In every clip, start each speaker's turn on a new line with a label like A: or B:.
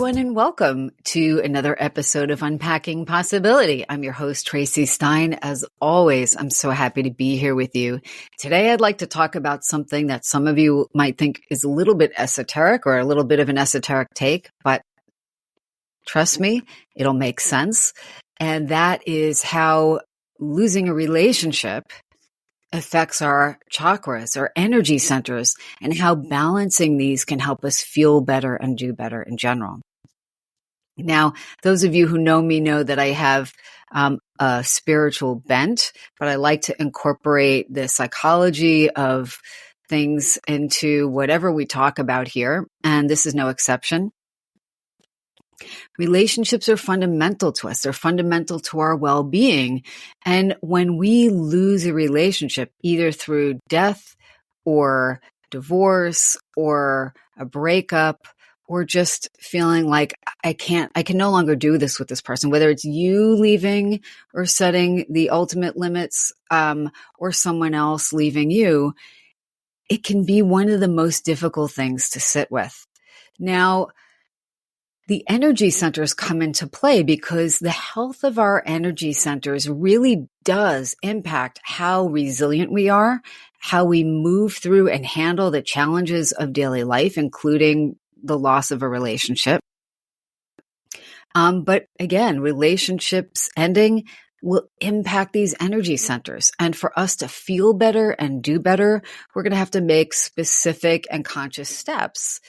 A: everyone, and welcome to another episode of Unpacking Possibility. I'm your host, Traci Stein. As always, I'm so happy to be here with you. Today, I'd like to talk about something that some of you might think is a little bit esoteric or a little bit of an esoteric take, but trust me, it'll make sense. And that is how losing a relationship affects our chakras, our energy centers, and how balancing these can help us feel better and do better in general. Now, those of you who know me know that I have a spiritual bent, but I like to incorporate the psychology of things into whatever we talk about here, and this is no exception. Relationships are fundamental to us. They're fundamental to our well-being. And when we lose a relationship, either through death or divorce or a breakup, or just feeling like I can no longer do this with this person, whether it's you leaving or setting the ultimate limits, or someone else leaving you, it can be one of the most difficult things to sit with. Now, the energy centers come into play because the health of our energy centers really does impact how resilient we are, how we move through and handle the challenges of daily life, including the loss of a relationship. But again, relationships ending will impact these energy centers. And for us to feel better and do better, we're going to have to make specific and conscious steps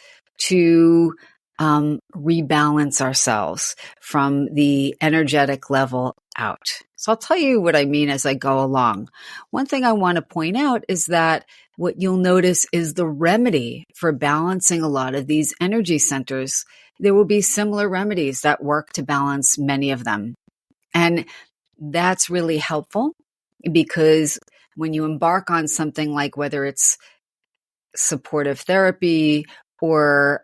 A: to rebalance ourselves from the energetic level out. So I'll tell you what I mean as I go along. One thing I want to point out is that what you'll notice is the remedy for balancing a lot of these energy centers. There will be similar remedies that work to balance many of them. And that's really helpful because when you embark on something like whether it's supportive therapy or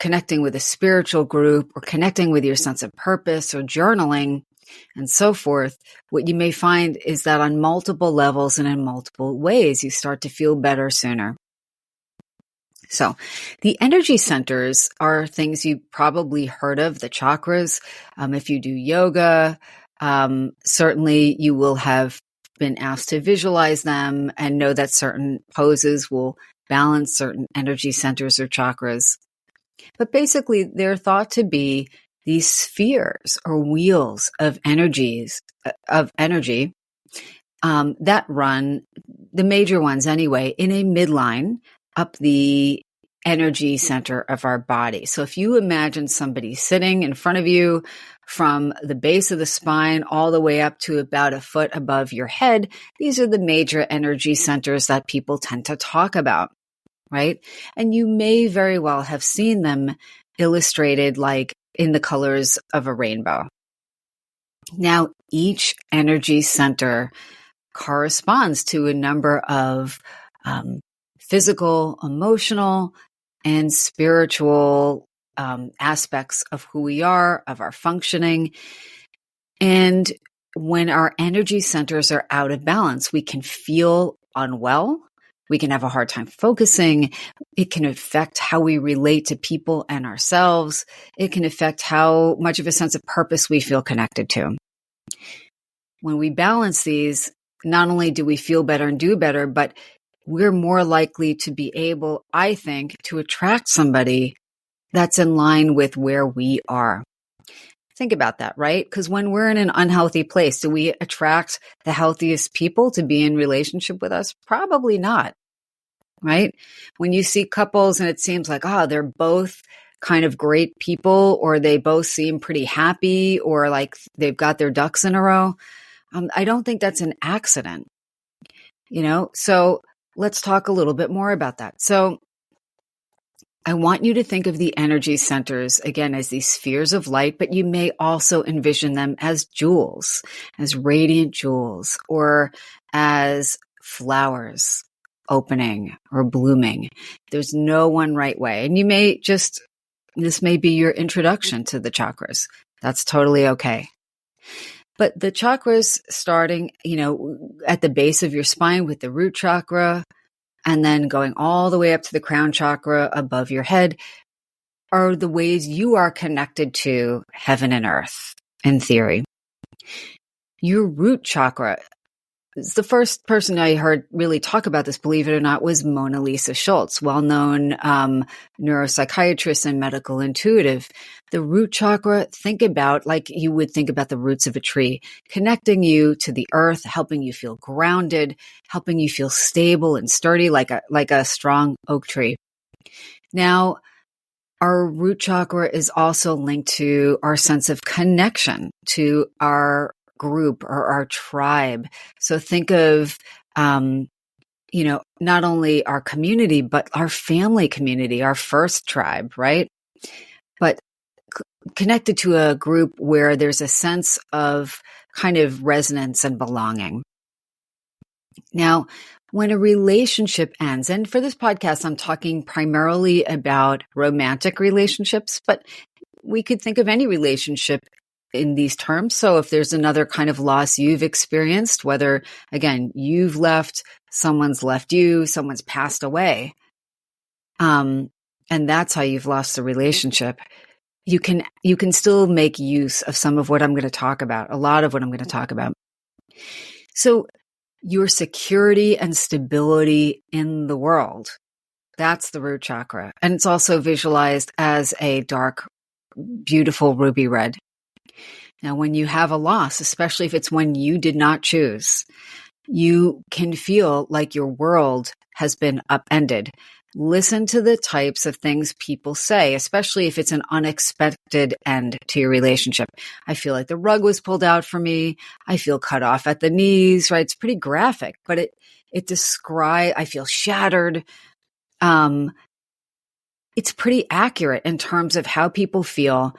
A: connecting with a spiritual group or connecting with your sense of purpose or journaling and so forth, what you may find is that on multiple levels and in multiple ways, you start to feel better sooner. So the energy centers are things you've probably heard of, the chakras. If you do yoga, certainly you will have been asked to visualize them and know that certain poses will balance certain energy centers or chakras. But basically, they're thought to be these spheres or wheels of energy that run, the major ones anyway, in a midline up the energy center of our body. So if you imagine somebody sitting in front of you from the base of the spine all the way up to about a foot above your head, these are the major energy centers that people tend to talk about, right? And you may very well have seen them illustrated like in the colors of a rainbow. Now, each energy center corresponds to a number of physical, emotional, and spiritual aspects of who we are, of our functioning. And when our energy centers are out of balance, we can feel unwell. We can have a hard time focusing. It can affect how we relate to people and ourselves. It can affect how much of a sense of purpose we feel connected to. When we balance these, not only do we feel better and do better, but we're more likely to be able, I think, to attract somebody that's in line with where we are. Think about that, right? Because when we're in an unhealthy place, do we attract the healthiest people to be in relationship with us? Probably not, right? When you see couples and it seems like, they're both kind of great people, or they both seem pretty happy, or like they've got their ducks in a row, I don't think that's an accident, So let's talk a little bit more about that. So I want you to think of the energy centers, again, as these spheres of light, but you may also envision them as jewels, as radiant jewels, or as flowers opening or blooming. There's no one right way. And this may be your introduction to the chakras. That's totally okay. But the chakras starting, at the base of your spine with the root chakra, and then going all the way up to the crown chakra above your head are the ways you are connected to heaven and earth, in theory. Your root chakra, the first person I heard really talk about this, believe it or not, was Mona Lisa Schultz, well-known neuropsychiatrist and medical intuitive. The root chakra, think about like you would think about the roots of a tree, connecting you to the earth, helping you feel grounded, helping you feel stable and sturdy like a strong oak tree. Now, our root chakra is also linked to our sense of connection to our group or our tribe. So think of, not only our community, but our family community, our first tribe, right? But connected to a group where there's a sense of kind of resonance and belonging. Now, when a relationship ends, and for this podcast, I'm talking primarily about romantic relationships, but we could think of any relationship in these terms. So if there's another kind of loss you've experienced, whether, again, you've left, someone's left you, someone's passed away, and that's how you've lost the relationship, you can still make use of some of what I'm going to talk about, a lot of what I'm going to talk about. So your security and stability in the world, that's the root chakra. And it's also visualized as a dark, beautiful ruby red. Now, when you have a loss, especially if it's one you did not choose, you can feel like your world has been upended. Listen to the types of things people say, especially if it's an unexpected end to your relationship. I feel like the rug was pulled out for me. I feel cut off at the knees, right? It's pretty graphic, but it describes, I feel shattered. It's pretty accurate in terms of how people feel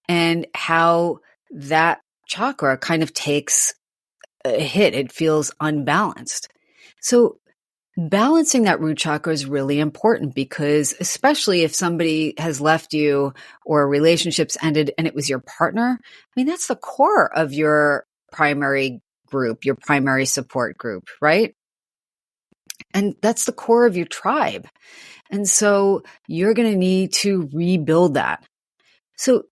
A: and how that chakra kind of takes a hit. It feels unbalanced. So balancing that root chakra is really important because especially if somebody has left you or a relationship's ended and it was your partner, I mean, that's the core of your primary group, your primary support group, right? And that's the core of your tribe. And so you're going to need to rebuild that. So,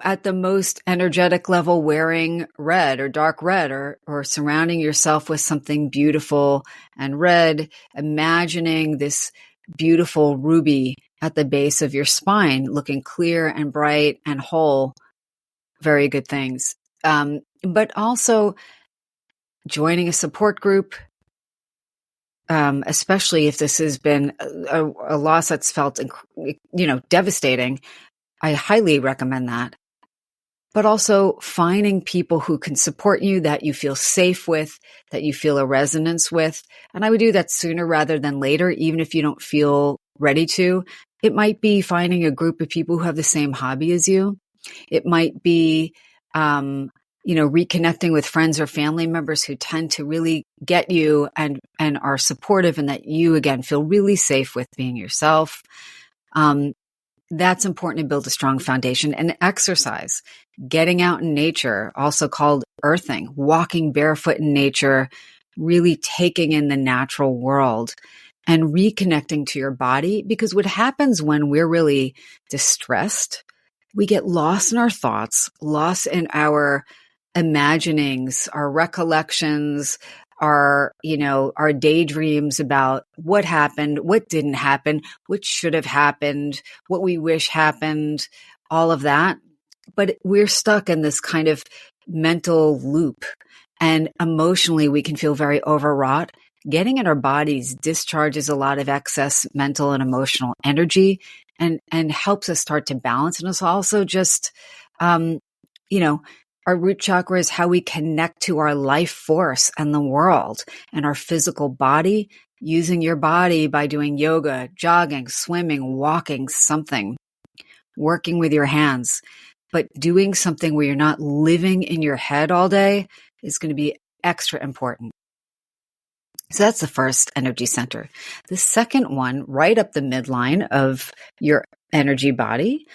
A: at the most energetic level, wearing red or dark red or surrounding yourself with something beautiful and red, imagining this beautiful ruby at the base of your spine, looking clear and bright and whole, very good things. But also joining a support group, especially if this has been a loss that's felt, devastating. I highly recommend that. But also finding people who can support you, that you feel safe with, that you feel a resonance with. And I would do that sooner rather than later, even if you don't feel ready to. It might be finding a group of people who have the same hobby as you. It might be, reconnecting with friends or family members who tend to really get you and are supportive and that you, again, feel really safe with being yourself. That's important to build a strong foundation. And exercise, getting out in nature, also called earthing, walking barefoot in nature, really taking in the natural world and reconnecting to your body. Because what happens when we're really distressed, we get lost in our thoughts, lost in our imaginings, our recollections, our daydreams about what happened, what didn't happen, what should have happened, what we wish happened, all of that. But we're stuck in this kind of mental loop, and emotionally we can feel very overwrought. Getting in our bodies discharges a lot of excess mental and emotional energy and helps us start to balance. And it's also just, our root chakra is how we connect to our life force and the world and our physical body, using your body by doing yoga, jogging, swimming, walking, something, working with your hands. But doing something where you're not living in your head all day is going to be extra important. So that's the first energy center. The second one, right up the midline of your energy body,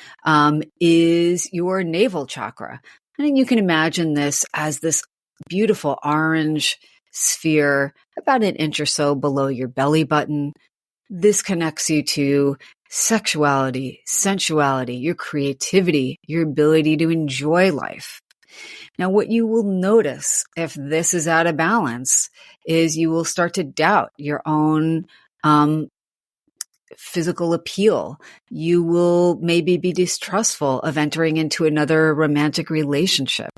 A: is your navel chakra. And you can imagine this as this beautiful orange sphere about an inch or so below your belly button. This connects you to sexuality, sensuality, your creativity, your ability to enjoy life. Now, what you will notice if this is out of balance is you will start to doubt your own physical appeal. You will maybe be distrustful of entering into another romantic relationship.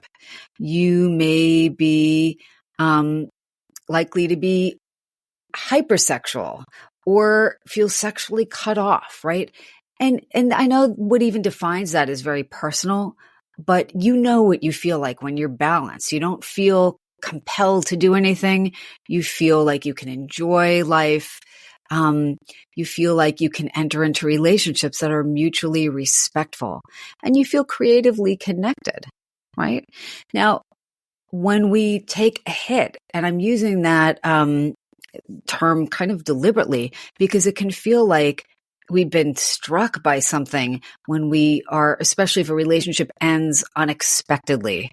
A: You may be likely to be hypersexual or feel sexually cut off, right? And I know what even defines that is very personal, but you know what you feel like when you're balanced. You don't feel compelled to do anything. You feel like you can enjoy life. You feel like you can enter into relationships that are mutually respectful, and you feel creatively connected, right? Now, when we take a hit, and I'm using that term kind of deliberately because it can feel like we've been struck by something when we are, especially if a relationship ends unexpectedly.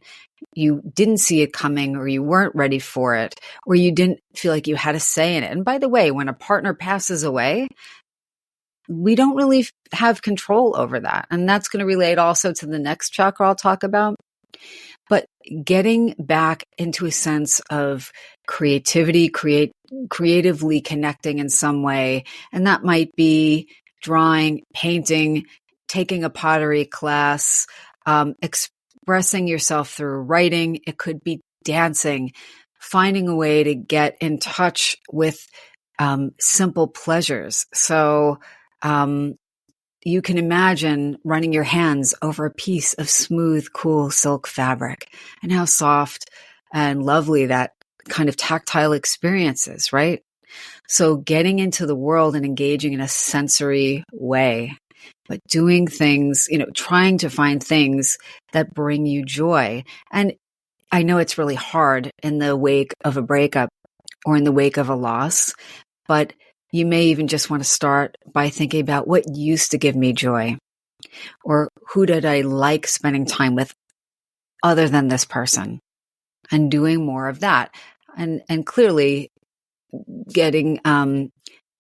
A: You didn't see it coming, or you weren't ready for it, or you didn't feel like you had a say in it. And by the way, when a partner passes away, we don't really have control over that. And that's going to relate also to the next chakra I'll talk about. But getting back into a sense of creativity, creatively connecting in some way, and that might be drawing, painting, taking a pottery class, expressing yourself through writing. It could be dancing, finding a way to get in touch with simple pleasures. So you can imagine running your hands over a piece of smooth, cool silk fabric, and how soft and lovely that kind of tactile experience is, right? So getting into the world and engaging in a sensory way, but doing things, trying to find things that bring you joy. And I know it's really hard in the wake of a breakup or in the wake of a loss, but you may even just want to start by thinking about what used to give me joy, or who did I like spending time with other than this person, and doing more of that. And clearly getting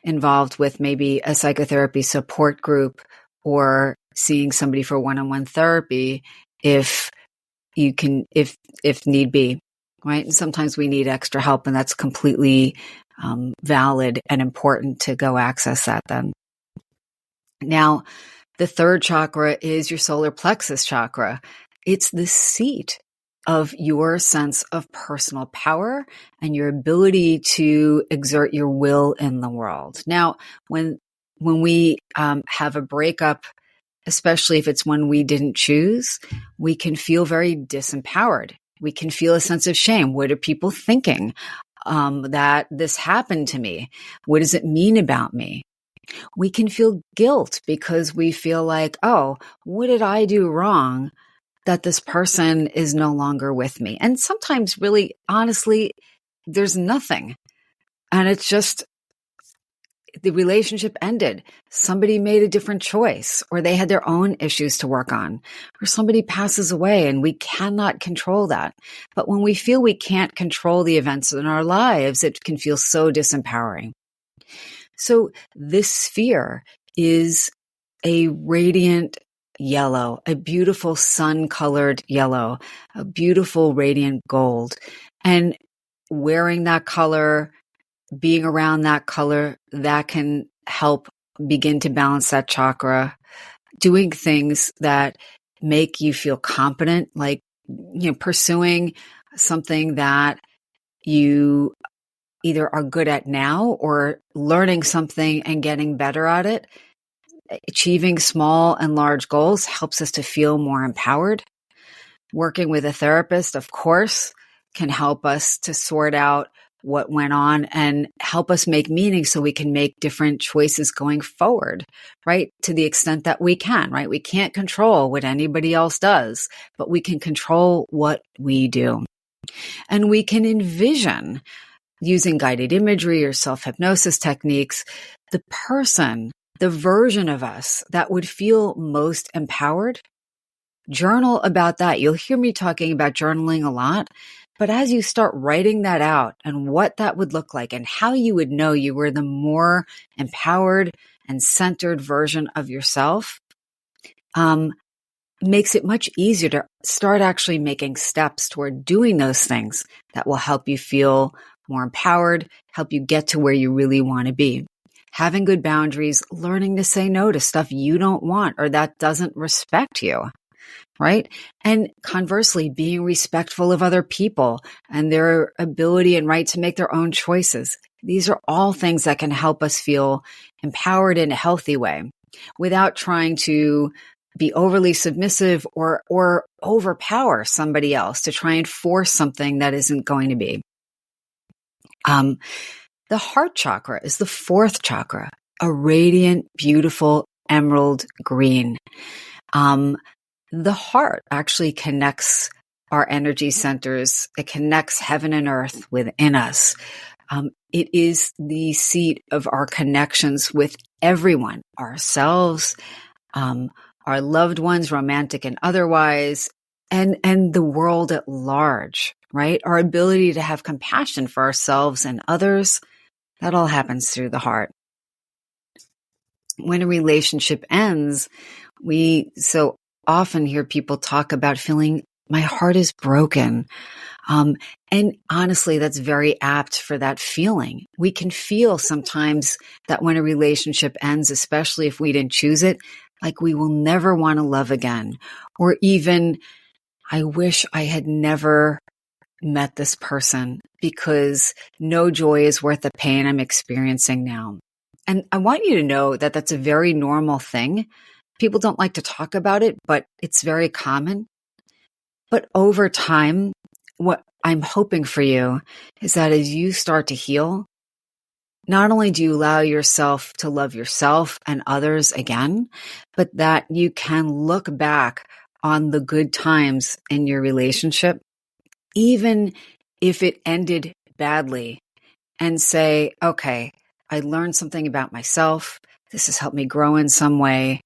A: involved with maybe a psychotherapy support group, or seeing somebody for one-on-one therapy if you can, if need be, right? And sometimes we need extra help, and that's completely valid and important to go access that then. Now, the third chakra is your solar plexus chakra. It's the seat of your sense of personal power and your ability to exert your will in the world. Now, when we have a breakup, especially if it's one we didn't choose, we can feel very disempowered. We can feel a sense of shame. What are people thinking? That this happened to me? What does it mean about me? We can feel guilt because we feel like, oh, what did I do wrong that this person is no longer with me? And sometimes really, honestly, there's nothing. And it's just the relationship ended. Somebody made a different choice, or they had their own issues to work on, or somebody passes away and we cannot control that. But when we feel we can't control the events in our lives, it can feel so disempowering. So this sphere is a radiant yellow, a beautiful sun-colored yellow, a beautiful radiant gold. And wearing that color, being around that color, that can help begin to balance that chakra. Doing things that make you feel competent, like pursuing something that you either are good at now, or learning something and getting better at it. Achieving small and large goals helps us to feel more empowered. Working with a therapist, of course, can help us to sort out what went on and help us make meaning so we can make different choices going forward, right? To the extent that we can, right? We can't control what anybody else does, but we can control what we do. And we can envision, using guided imagery or self-hypnosis techniques, the person, the version of us that would feel most empowered. Journal about that. You'll hear me talking about journaling a lot, But as you start writing that out and what that would look like and how you would know you were the more empowered and centered version of yourself, makes it much easier to start actually making steps toward doing those things that will help you feel more empowered, help you get to where you really want to be. Having good boundaries, learning to say no to stuff you don't want or that doesn't respect you, right? And conversely, being respectful of other people and their ability and right to make their own choices. These are all things that can help us feel empowered in a healthy way without trying to be overly submissive or overpower somebody else to try and force something that isn't going to be. The heart chakra is the fourth chakra, a radiant, beautiful emerald green. The heart actually connects our energy centers. It connects heaven and earth within us. It is the seat of our connections with everyone, ourselves, our loved ones, romantic and otherwise, and the world at large, right? Our ability to have compassion for ourselves and others, that all happens through the heart. When a relationship ends, we so often hear people talk about feeling, my heart is broken. And honestly, that's very apt for that feeling. We can feel sometimes that when a relationship ends, especially if we didn't choose it, like we will never want to love again. Or even, I wish I had never met this person because no joy is worth the pain I'm experiencing now. And I want you to know that that's a very normal thing. People don't like to talk about it, but it's very common. But over time, what I'm hoping for you is that as you start to heal, not only do you allow yourself to love yourself and others again, but that you can look back on the good times in your relationship, even if it ended badly, and say, okay, I learned something about myself. This has helped me grow in some way.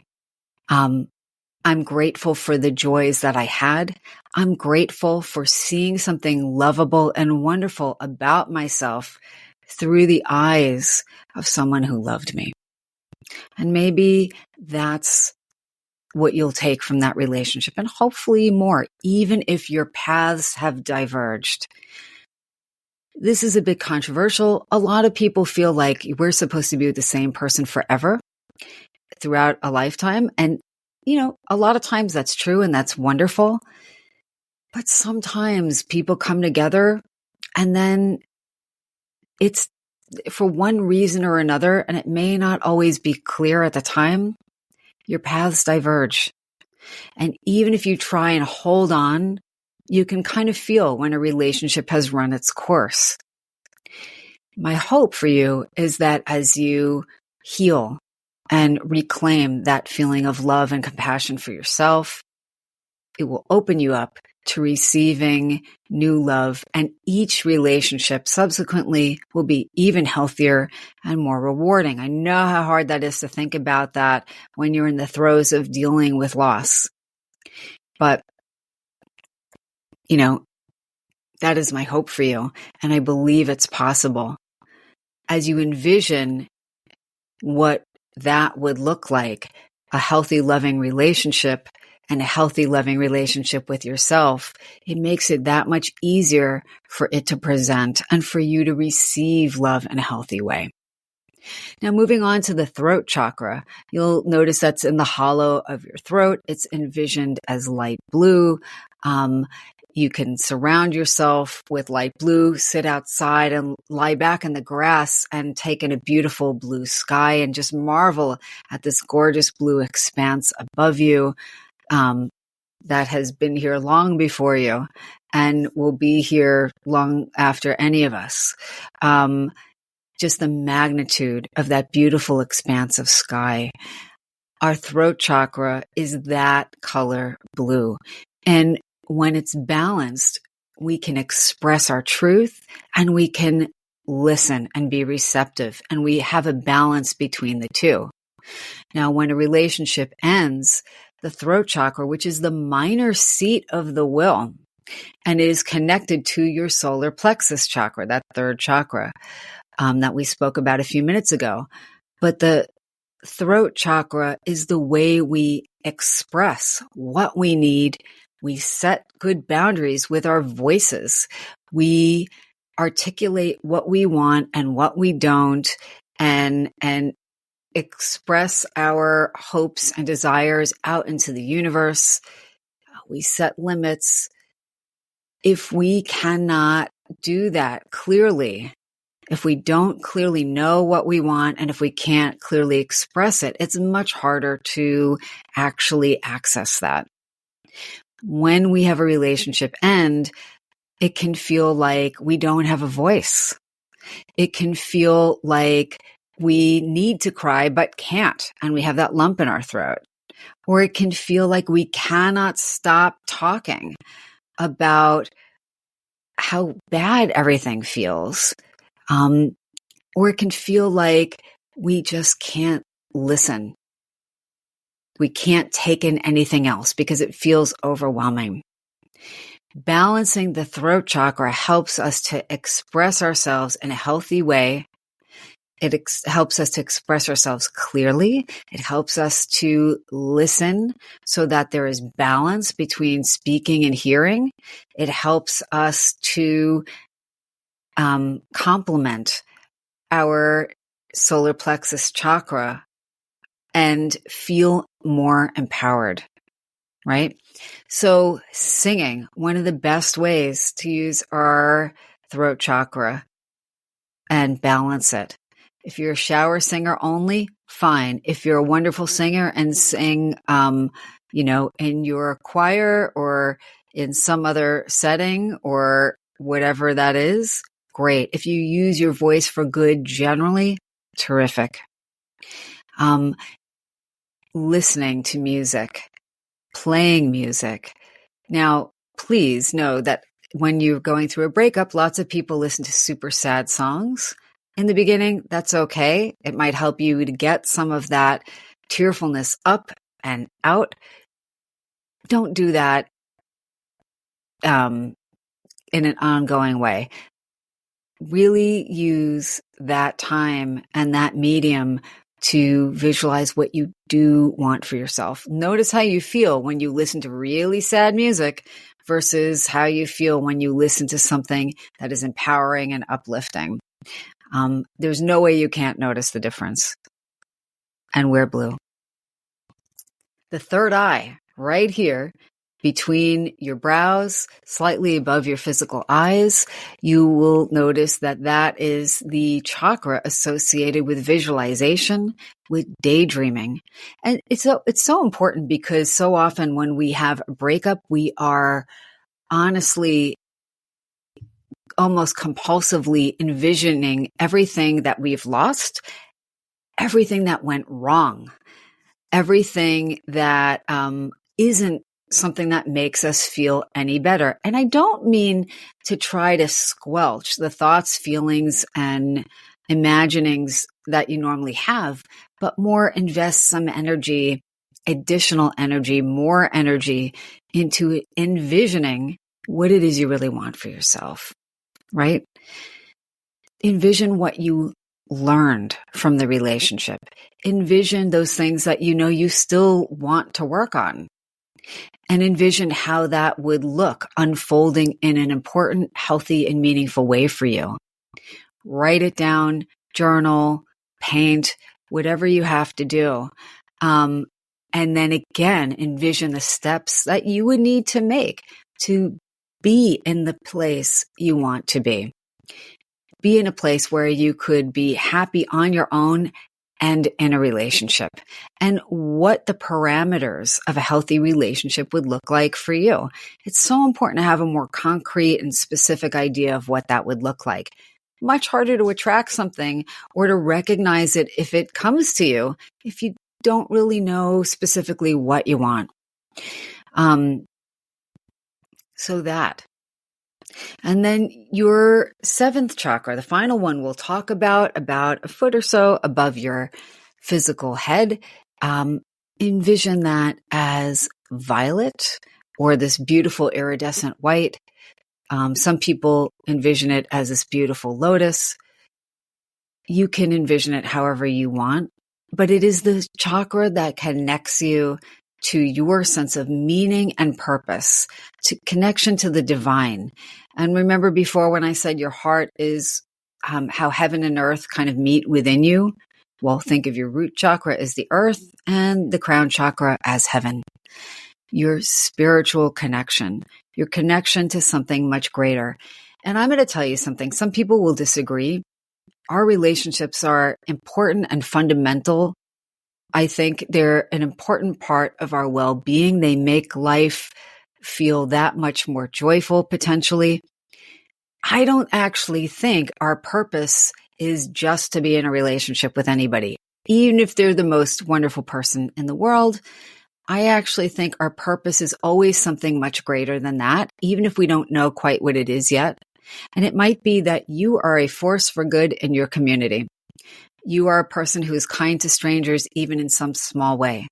A: I'm grateful for the joys that I had. I'm grateful for seeing something lovable and wonderful about myself through the eyes of someone who loved me. And maybe that's what you'll take from that relationship, and hopefully more, even if your paths have diverged. This is a bit controversial. A lot of people feel like we're supposed to be with the same person forever throughout a lifetime. And, a lot of times that's true and that's wonderful. But sometimes people come together and then it's for one reason or another, and it may not always be clear at the time, your paths diverge. And even if you try and hold on, you can kind of feel when a relationship has run its course. My hope for you is that as you heal and reclaim that feeling of love and compassion for yourself, it will open you up to receiving new love, and each relationship subsequently will be even healthier and more rewarding. I know how hard that is to think about that when you're in the throes of dealing with loss. But, that is my hope for you, and I believe it's possible. As you envision what that would look like, a healthy, loving relationship and a healthy, loving relationship with yourself, it makes it that much easier for it to present and for you to receive love in a healthy way. Now, moving on to the throat chakra, you'll notice that's in the hollow of your throat. It's envisioned as light blue. You can surround yourself with light blue, sit outside and lie back in the grass and take in a beautiful blue sky and just marvel at this gorgeous blue expanse above you that has been here long before you and will be here long after any of us. Just the magnitude of that beautiful expanse of sky. Our throat chakra is that color blue. And when it's balanced, we can express our truth and we can listen and be receptive, and we have a balance between the two. Now, when a relationship ends, the throat chakra, which is the minor seat of the will, And it is connected to your solar plexus chakra, that third chakra that we spoke about a few minutes ago. But the throat chakra is the way we express what we need. We set good boundaries with our voices. We articulate what we want and what we don't, and express our hopes and desires out into the universe. We set limits. If we cannot do that clearly, if we don't clearly know what we want, and if we can't clearly express it, it's much harder to actually access that. When we have a relationship end, it can feel like we don't have a voice. It can feel like we need to cry but can't, and we have that lump in our throat. Or it can feel like we cannot stop talking about how bad everything feels. Or it can feel like we just can't listen. We can't take in anything else because it feels overwhelming. Balancing the throat chakra helps us to express ourselves in a healthy way. It helps us to express ourselves clearly. It helps us to listen so that there is balance between speaking and hearing. It helps us to complement our solar plexus chakra and feel more empowered, right? So singing, one of the best ways to use our throat chakra and balance it. If you're a shower singer only, fine. If you're a wonderful singer and sing, in your choir or in some other setting or whatever that is, great. If you use your voice for good generally, terrific. Listening to music, playing music. Now, please know that when you're going through a breakup, lots of people listen to super sad songs. In the beginning, that's okay. It might help you to get some of that tearfulness up and out. Don't do that in an ongoing way. Really use that time and that medium to visualize what you do want for yourself. Notice how you feel when you listen to really sad music versus how you feel when you listen to something that is empowering and uplifting. There's no way you can't notice the difference. And we're blue. The third eye, right here, between your brows, slightly above your physical eyes, you will notice that that is the chakra associated with visualization, with daydreaming. And it's so important because so often when we have a breakup, we are honestly almost compulsively envisioning everything that we've lost, everything that went wrong, everything that isn't something that makes us feel any better. And I don't mean to try to squelch the thoughts, feelings, and imaginings that you normally have, but more invest some energy, additional energy, more energy into envisioning what it is you really want for yourself, right? Envision what you learned from the relationship. Envision those things that you know you still want to work on. And envision how that would look unfolding in an important, healthy, and meaningful way for you. Write it down, journal, paint, whatever you have to do. And then again, envision the steps that you would need to make to be in the place you want to be. Be in a place where you could be happy on your own and in a relationship, and what the parameters of a healthy relationship would look like for you. It's so important to have a more concrete and specific idea of what that would look like. Much harder to attract something or to recognize it if it comes to you, if you don't really know specifically what you want. So that. And then your seventh chakra, the final one we'll talk about a foot or so above your physical head. Envision that as violet or this beautiful iridescent white. Some people envision it as this beautiful lotus. You can envision it however you want, but it is the chakra that connects you to your sense of meaning and purpose, to connection to the divine. And remember before when I said your heart is how heaven and earth kind of meet within you? Well, think of your root chakra as the earth and the crown chakra as heaven. Your spiritual connection, your connection to something much greater. And I'm going to tell you something. Some people will disagree. Our relationships are important and fundamental. I think they're an important part of our well-being. They make life feel that much more joyful, potentially. I don't actually think our purpose is just to be in a relationship with anybody. Even if they're the most wonderful person in the world, I actually think our purpose is always something much greater than that, even if we don't know quite what it is yet. And it might be that you are a force for good in your community. You are a person who is kind to strangers, even in some small way.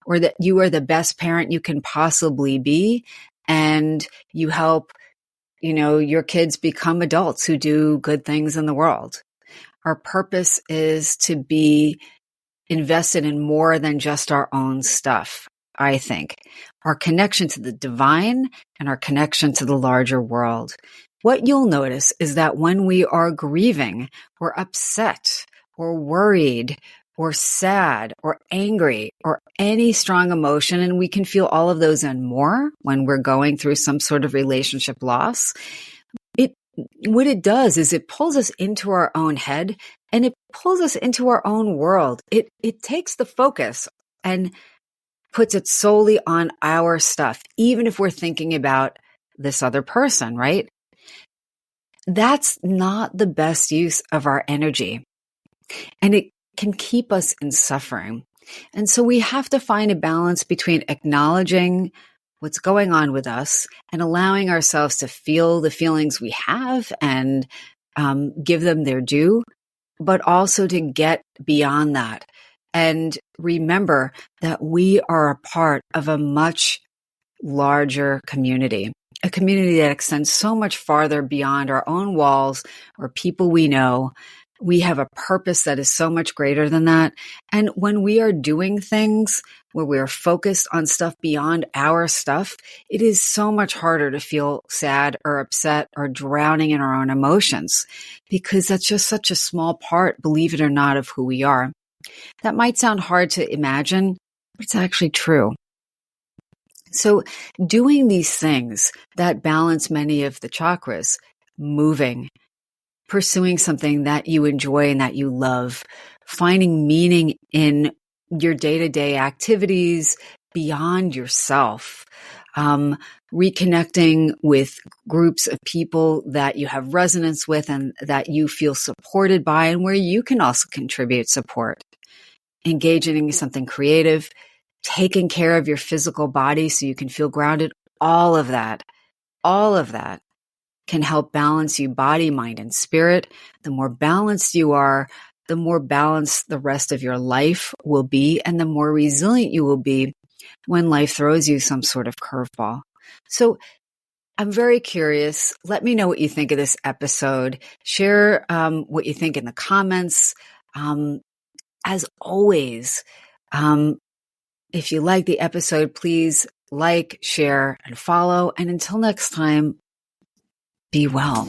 A: Or that you are the best parent you can possibly be, and you help, your kids become adults who do good things in the world. Our purpose is to be invested in more than just our own stuff, I think. Our connection to the divine and our connection to the larger world. What you'll notice is that when we are grieving or upset or worried or sad or angry or any strong emotion, and we can feel all of those and more when we're going through some sort of relationship loss, what it does is it pulls us into our own head and it pulls us into our own world. It takes the focus and puts it solely on our stuff, even if we're thinking about this other person, right? That's not the best use of our energy. And it can keep us in suffering. And so we have to find a balance between acknowledging what's going on with us and allowing ourselves to feel the feelings we have and give them their due, but also to get beyond that and remember that we are a part of a much larger community, a community that extends so much farther beyond our own walls or people we know. We have a purpose that is so much greater than that. And when we are doing things where we are focused on stuff beyond our stuff, it is so much harder to feel sad or upset or drowning in our own emotions because that's just such a small part, believe it or not, of who we are. That might sound hard to imagine, but it's actually true. So doing these things that balance many of the chakras, moving, pursuing something that you enjoy and that you love, finding meaning in your day-to-day activities beyond yourself, reconnecting with groups of people that you have resonance with and that you feel supported by and where you can also contribute support, engaging in something creative, taking care of your physical body so you can feel grounded, all of that can help balance you body, mind, and spirit. The more balanced you are, the more balanced the rest of your life will be, and the more resilient you will be when life throws you some sort of curveball. So I'm very curious. Let me know what you think of this episode. Share what you think in the comments. As always, if you like the episode, please like, share, and follow. And until next time, be well.